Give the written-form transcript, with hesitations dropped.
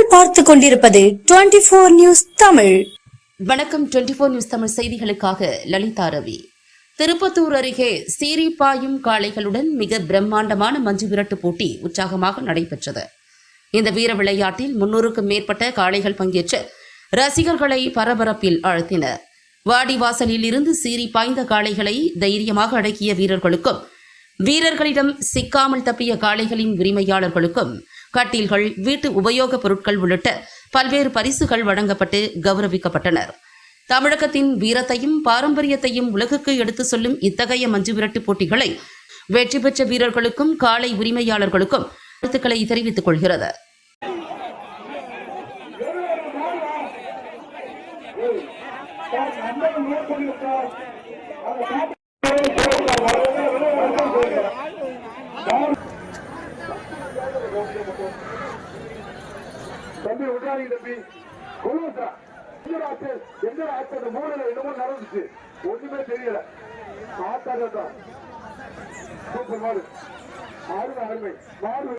நீங்கள் பார்த்து கொண்டிருப்பது 24 நியூஸ் தமிழ். வணக்கம். 24 நியூஸ் தமிழ் செய்திகளுக்காக லலிதா ரவி. திருப்பத்தூர் அருகே சீறி பாயும் காளைகளுடன் மிக பிரம்மாண்டமான மஞ்சு விரட்டு போட்டி உற்சாகமாக நடைபெற்றது. இந்த வீர விளையாட்டில் 300க்கும் மேற்பட்ட காளைகள் பங்கேற்று ரசிகர்களை பரபரப்பில் ஆழ்த்தினர். வாடிவாசலில் இருந்து சீறி பாய்ந்த காளைகளை தைரியமாக அடக்கிய வீரர்களுக்கும், வீரர்களிடம் சிக்காமல் தப்பிய காளைகளின் உரிமையாளர்களுக்கும் கட்டில்கள், வீட்டு உபயோகப் பொருட்கள் உள்ளிட்ட பல்வேறு பரிசுகள் வழங்கப்பட்டு கௌரவிக்கப்பட்டனர். தமிழகத்தின் வீரத்தையும் பாரம்பரியத்தையும் உலகுக்கு எடுத்து சொல்லும் இத்தகைய மஞ்சு விரட்டு போட்டிகளை வெற்றி பெற்ற வீரர்களுக்கும் காளை உரிமையாளர்களுக்கும் வாழ்த்துக்களை தெரிவித்துக் கொள்கிறது. தம்பி உட்காரி தம்பி கொள்ளுங்க. எந்த ஆட்சி மூலையில என்னமோ நடந்துச்சு, ஒண்ணுமே தெரியல. ஆட்டாதான் சூப்பர் மாடு, அருமை அருமை மாடு.